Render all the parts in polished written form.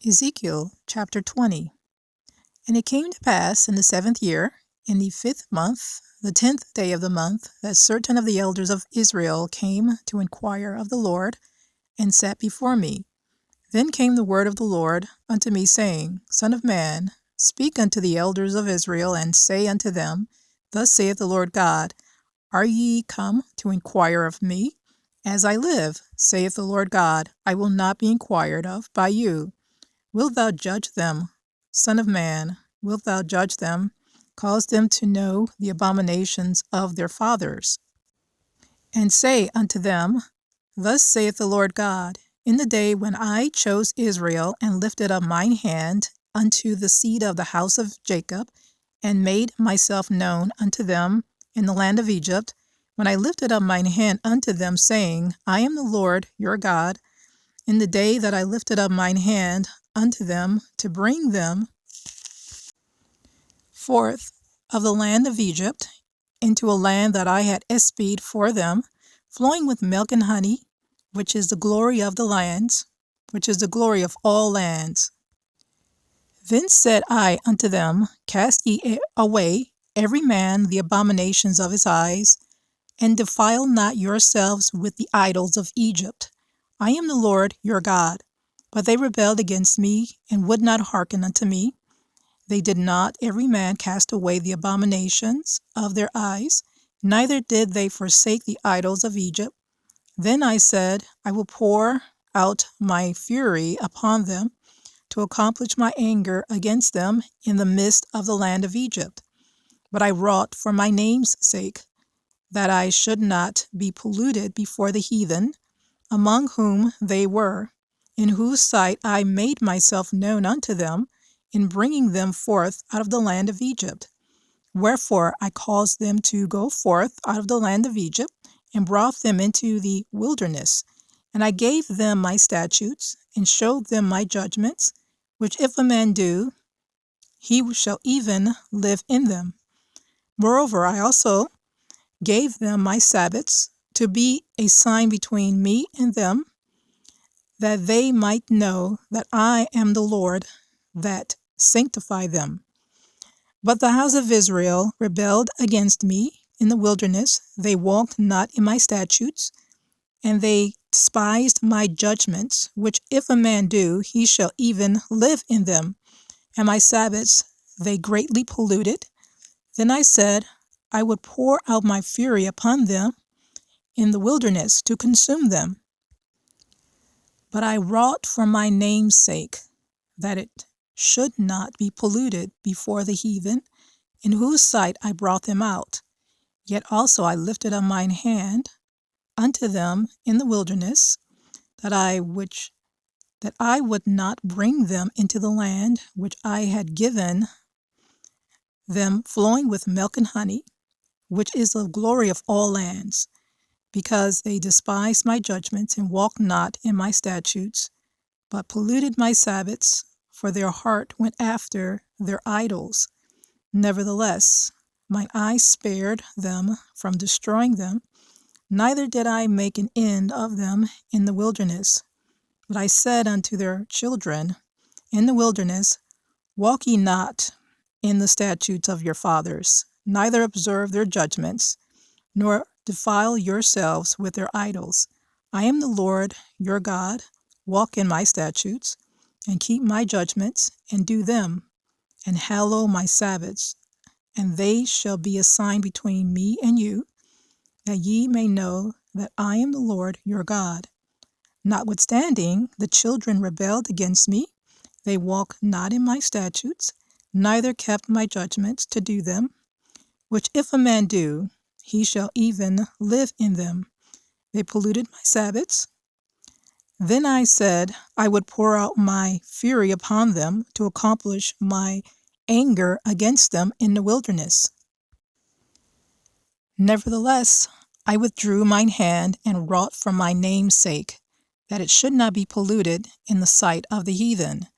Ezekiel chapter 20. And it came to pass in the 7th year, in the 5th month, the 10th day of the month, that certain of the elders of Israel came to inquire of the Lord, and sat before me. Then came the word of the Lord unto me, saying, Son of man, speak unto the elders of Israel, and say unto them, Thus saith the Lord God, Are ye come to inquire of me? As I live, saith the Lord God, I will not be inquired of by you. Wilt thou judge them, Son of man? Wilt thou judge them? Cause them to know the abominations of their fathers. And say unto them, Thus saith the Lord God, In the day when I chose Israel, and lifted up mine hand unto the seed of the house of Jacob, and made myself known unto them in the land of Egypt, when I lifted up mine hand unto them, saying, I am the Lord your God, in the day that I lifted up mine hand unto them to bring them forth of the land of Egypt into a land that I had espied for them, flowing with milk and honey, which is the glory of the lands, which is the glory of all lands. Then said I unto them, Cast ye away every man the abominations of his eyes, and defile not yourselves with the idols of Egypt. I am the Lord your God. But they rebelled against me, and would not hearken unto me. They did not every man cast away the abominations of their eyes, neither did they forsake the idols of Egypt. Then I said, I will pour out my fury upon them, to accomplish my anger against them in the midst of the land of Egypt. But I wrought for my name's sake, that I should not be polluted before the heathen, among whom they were, in whose sight I made myself known unto them, in bringing them forth out of the land of Egypt. Wherefore I caused them to go forth out of the land of Egypt, and brought them into the wilderness. And I gave them my statutes, and showed them my judgments, which if a man do, he shall even live in them. Moreover, I also gave them my Sabbaths, to be a sign between me and them, that they might know that I am the Lord that sanctify them. But the house of Israel rebelled against me in the wilderness. They walked not in my statutes, and they despised my judgments, which if a man do, he shall even live in them. And my Sabbaths they greatly polluted. Then I said, I would pour out my fury upon them in the wilderness to consume them. But I wrought for my name's sake, that it should not be polluted before the heathen, in whose sight I brought them out. Yet also I lifted up mine hand unto them in the wilderness, that I would not bring them into the land which I had given them, flowing with milk and honey, which is the glory of all lands, because they despised my judgments, and walked not in my statutes, but polluted my Sabbaths, for their heart went after their idols. Nevertheless, mine eye spared them from destroying them, neither did I make an end of them in the wilderness. But I said unto their children in the wilderness, Walk ye not in the statutes of your fathers, neither observe their judgments, nor defile yourselves with their idols. I am the Lord your God. Walk in my statutes, and keep my judgments, and do them, and hallow my Sabbaths, and they shall be a sign between me and you, that ye may know that I am the Lord your God. Notwithstanding, the children rebelled against me. They walked not in my statutes, neither kept my judgments to do them, which if a man do, he shall even live in them. They polluted my Sabbaths. Then I said, I would pour out my fury upon them, to accomplish my anger against them in the wilderness. Nevertheless, I withdrew mine hand, and wrought for my name's sake, that it should not be polluted in the sight of the heathen,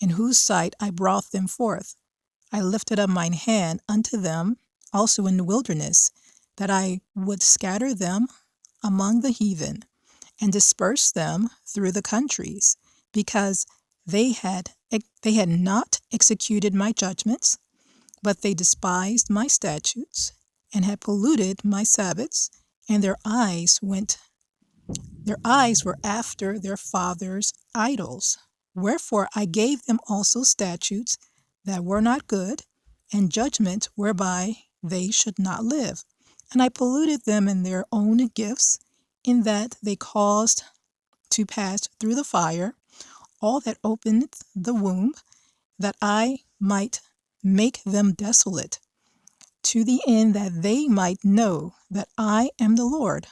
in whose sight I brought them forth. I lifted up mine hand unto them also in the wilderness, that I would scatter them among the heathen, and disperse them through the countries, because They had not executed my judgments, but they despised my statutes, and had polluted my Sabbaths, and their eyes were after their fathers' idols. Wherefore I gave them also statutes that were not good, and judgments whereby they should not live. And I polluted them in their own gifts, in that they caused to pass through the fire all that openeth the womb, that I might make them desolate, to the end that they might know that I am the Lord.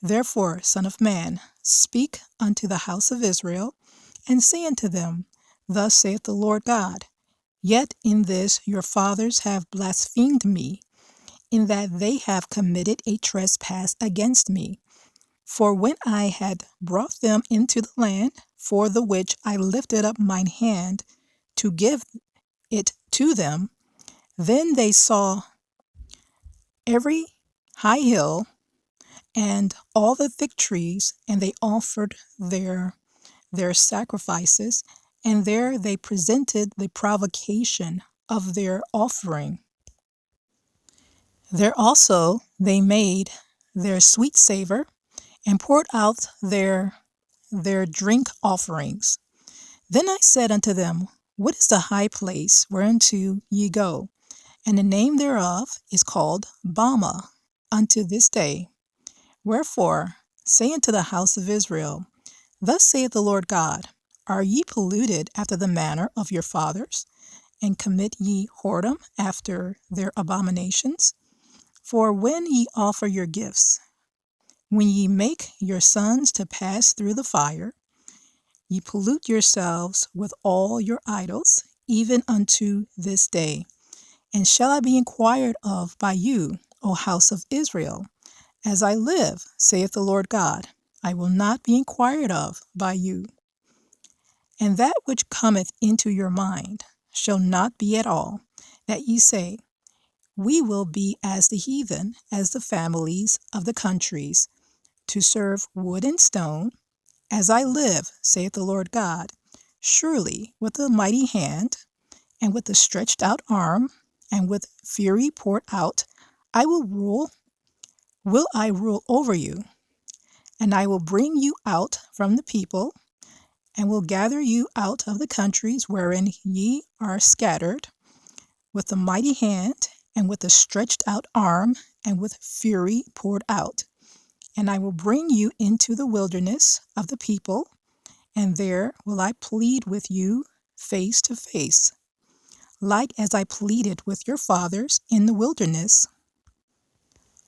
Therefore, Son of man, speak unto the house of Israel, and say unto them, Thus saith the Lord God, Yet in this your fathers have blasphemed me, in that they have committed a trespass against me. For when I had brought them into the land, for the which I lifted up mine hand to give it to them, then they saw every high hill and all the thick trees, and they offered their sacrifices, and there they presented the provocation of their offering. There also they made their sweet savor, and poured out their drink offerings. Then I said unto them, What is the high place whereunto ye go? And the name thereof is called Bama unto this day. Wherefore say unto the house of Israel, Thus saith the Lord God, Are ye polluted after the manner of your fathers, and commit ye whoredom after their abominations? For when ye offer your gifts, when ye make your sons to pass through the fire, ye pollute yourselves with all your idols, even unto this day. And shall I be inquired of by you, O house of Israel? As I live, saith the Lord God, I will not be inquired of by you. And that which cometh into your mind shall not be at all, that ye say, We will be as the heathen, as the families of the countries, to serve wood and stone. As I live, saith the Lord God, surely with a mighty hand, and with a stretched out arm, and with fury poured out, will I rule over you, and I will bring you out from the people, and will gather you out of the countries wherein ye are scattered, with a mighty hand, and with a stretched out arm, and with fury poured out. And I will bring you into the wilderness of the people, and there will I plead with you face to face, like as I pleaded with your fathers in the wilderness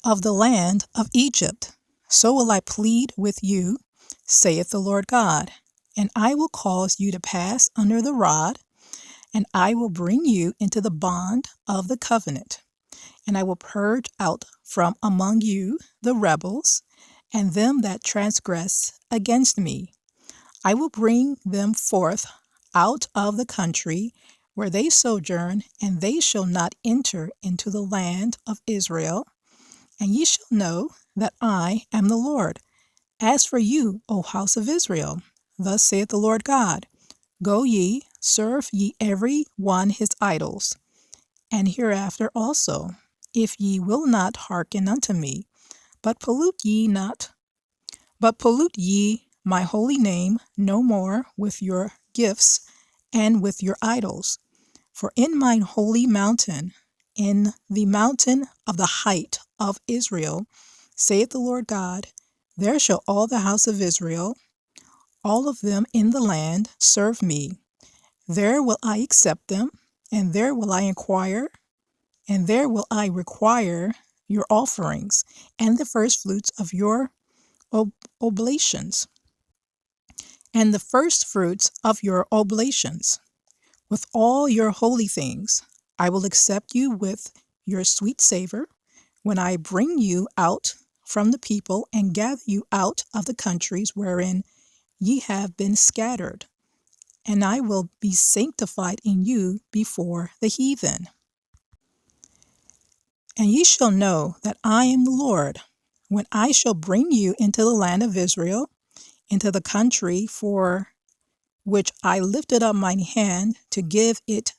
of the land of Egypt. So will I plead with you, saith the Lord God. And I will cause you to pass under the rod, and I will bring you into the bond of the covenant. And I will purge out from among you the rebels, and them that transgress against me. I will bring them forth out of the country where they sojourn, and they shall not enter into the land of Israel. And ye shall know that I am the Lord. As for you, O house of Israel, thus saith the Lord God, Go ye, serve ye every one his idols. And hereafter also, if ye will not hearken unto me, but pollute ye my holy name no more with your gifts and with your idols. For in mine holy mountain, in the mountain of the height of Israel, saith the Lord God, there shall all the house of Israel, all of them in the land, serve me. There will I accept them, and there will I inquire, and there will I require your offerings, and the first fruits of your oblations, and the first fruits of your oblations. With all your holy things, I will accept you with your sweet savor, when I bring you out from the people, and gather you out of the countries wherein ye have been scattered. And I will be sanctified in you before the heathen. And ye shall know that I am the Lord, when I shall bring you into the land of Israel, into the country for which I lifted up mine hand to give it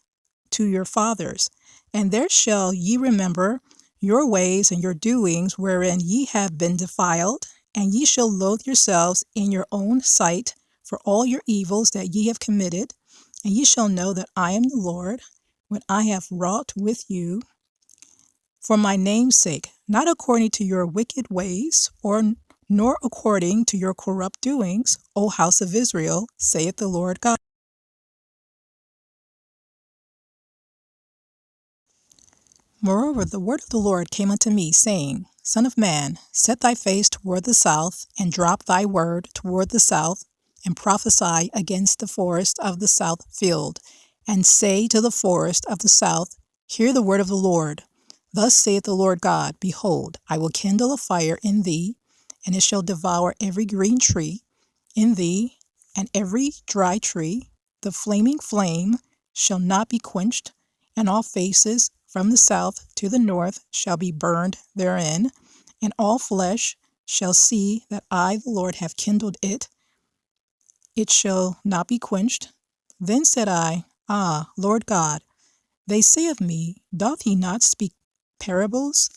to your fathers. And there shall ye remember your ways and your doings wherein ye have been defiled, and ye shall loathe yourselves in your own sight for all your evils that ye have committed, and ye shall know that I am the Lord, when I have wrought with you for my name's sake, not according to your wicked ways, nor according to your corrupt doings, O house of Israel, saith the Lord God. Moreover, the word of the Lord came unto me, saying, Son of man, set thy face toward the south, and drop thy word toward the south, and prophesy against the forest of the south field, and say to the forest of the south, Hear the word of the Lord. Thus saith the Lord God, Behold, I will kindle a fire in thee, and it shall devour every green tree in thee, and every dry tree. The flaming flame shall not be quenched, and all faces from the south to the north shall be burned therein, and all flesh shall see that I, the Lord, have kindled it. It shall not be quenched. Then said I, Ah, Lord God, they say of me, Doth he not speak parables?